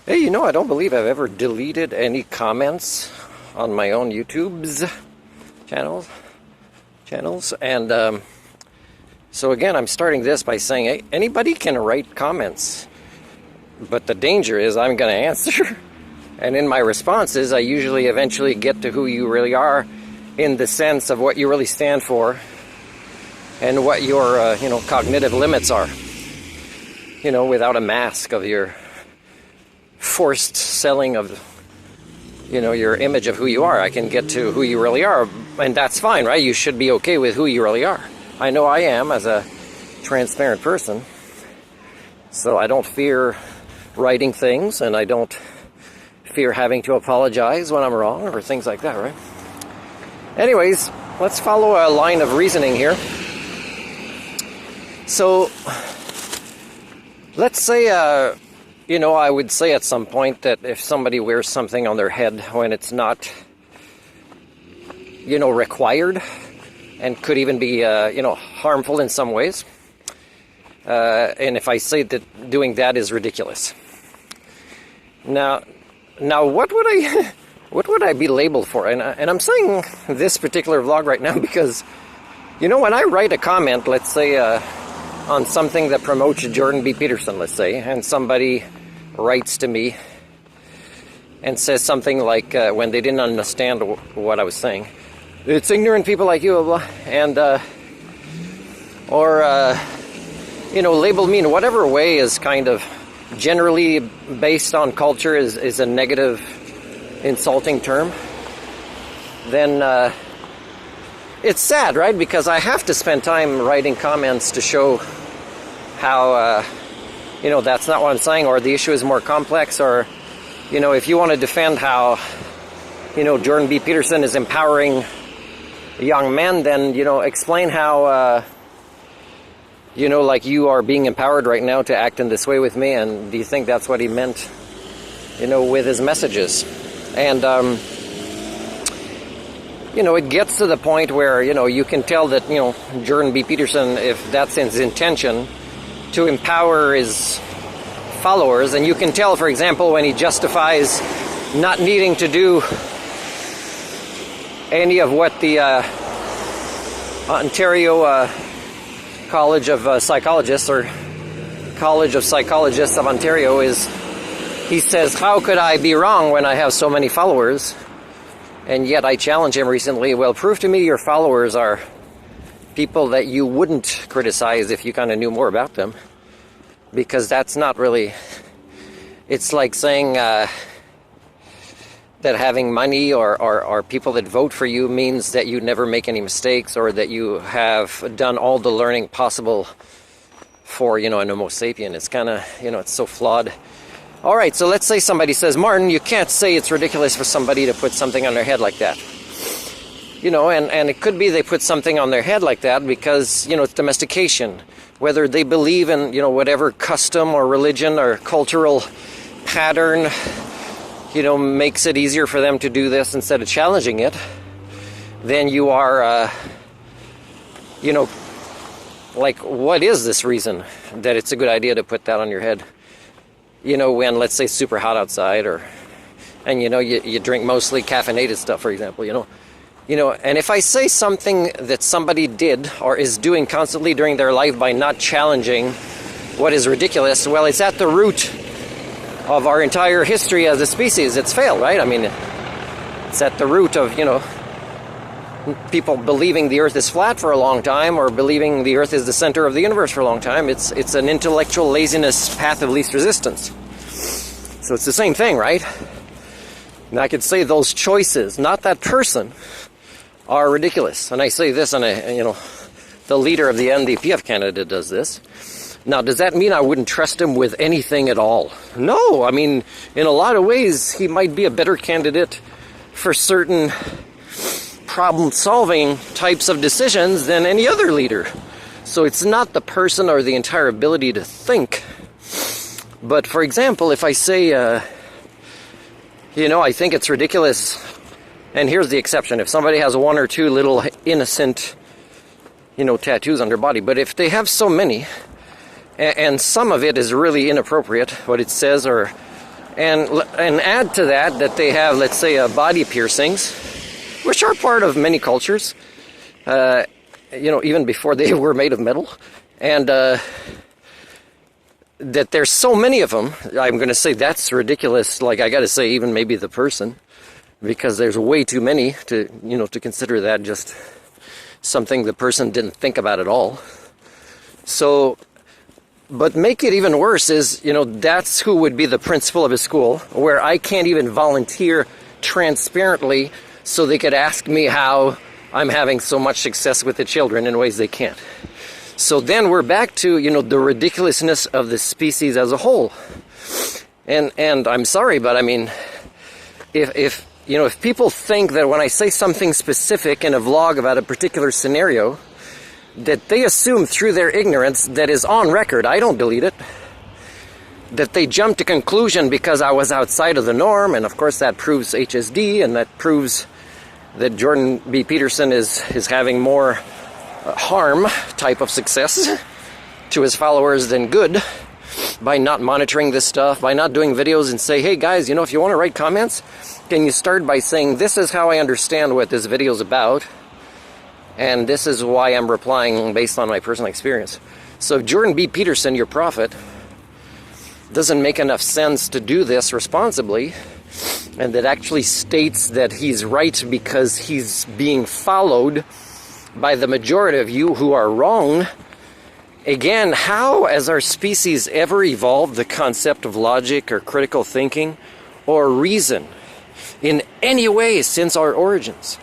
Hey, I don't believe I've ever deleted any comments on my own YouTube's channels. And so again, I'm starting this by saying, hey, anybody can write comments, but the danger is I'm going to answer. And in my responses, I usually eventually get to who you really are, in the sense of what you really stand for and what your cognitive limits are, without a mask of your forced selling of your image of who you are. I can get to who you really are, and that's fine, right? You should be okay with who you really are. I know I am, as a transparent person, so I don't fear writing things, and I don't fear having to apologize when I'm wrong or things like that, right? Anyways, let's follow a line of reasoning here. So let's say I would say at some point that if somebody wears something on their head when it's not, required, and could even be, harmful in some ways, and if I say that doing that is ridiculous. Now, what would I be labeled for? And I'm saying this particular vlog right now because, when I write a comment, let's say, on something that promotes Jordan B. Peterson, let's say, and somebody writes to me and says something like, when they didn't understand what I was saying, it's ignorant people like you, blah, blah, and label me in whatever way is kind of generally based on culture is a negative, insulting term, then it's sad, right? Because I have to spend time writing comments to show how that's not what I'm saying, or the issue is more complex, or, if you want to defend how, Jordan B. Peterson is empowering young men, then, explain how, like you are being empowered right now to act in this way with me, and do you think that's what he meant, with his messages? And, it gets to the point where, you can tell that, Jordan B. Peterson, if that's his intention, to empower his followers, and you can tell, for example, when he justifies not needing to do any of what the Ontario College of Psychologists, or College of Psychologists of Ontario, is, he says, how could I be wrong when I have so many followers? And yet I challenge him recently, well, prove to me your followers are people that you wouldn't criticize if you kind of knew more about them. Because that's not really, it's like saying that having money or people that vote for you means that you never make any mistakes, or that you have done all the learning possible for, an Homo sapien. It's kind of, it's so flawed. All right, so let's say somebody says, Martin, you can't say it's ridiculous for somebody to put something on their head like that. And it could be they put something on their head like that because, it's domestication. Whether they believe in, whatever custom or religion or cultural pattern, makes it easier for them to do this instead of challenging it, then you are, like, what is this reason that it's a good idea to put that on your head? When, let's say, super hot outside, and you drink mostly caffeinated stuff, for example, and if I say something that somebody did or is doing constantly during their life by not challenging what is ridiculous, well, it's at the root of our entire history as a species. It's failed, right? I mean, it's at the root of, people believing the earth is flat for a long time, or believing the earth is the center of the universe for a long time. It's an intellectual laziness path of least resistance. So it's the same thing, right? And I could say those choices, not that person, are ridiculous. And I say this, and the leader of the NDP of Canada does this. Now, does that mean I wouldn't trust him with anything at all? No, I mean, in a lot of ways, he might be a better candidate for certain problem-solving types of decisions than any other leader. So it's not the person or the entire ability to think. But, for example, if I say, I think it's ridiculous, and here's the exception. If somebody has one or two little innocent, tattoos on their body, but if they have so many, and some of it is really inappropriate, what it says, or And add to that they have, let's say, body piercings, which are part of many cultures, even before they were made of metal, and that there's so many of them. I'm going to say that's ridiculous. Like, I got to say, even maybe the person, because there's way too many to consider that just something the person didn't think about at all. So, but make it even worse is, that's who would be the principal of a school, where I can't even volunteer transparently so they could ask me how I'm having so much success with the children in ways they can't. So then we're back to, the ridiculousness of the species as a whole. And I'm sorry, but I mean, if people think that when I say something specific in a vlog about a particular scenario, that they assume through their ignorance that is on record, I don't delete it, that they jump to conclusion because I was outside of the norm, and of course that proves HSD, and that proves that Jordan B. Peterson is having more harm type of success to his followers than good by not monitoring this stuff, by not doing videos and say, hey guys, if you want to write comments, can you start by saying, this is how I understand what this video is about, and this is why I'm replying based on my personal experience. So if Jordan B. Peterson, your prophet, doesn't make enough sense to do this responsibly, and that actually states that he's right because he's being followed by the majority of you who are wrong, again, how has our species ever evolved the concept of logic or critical thinking or reason in any way since our origins?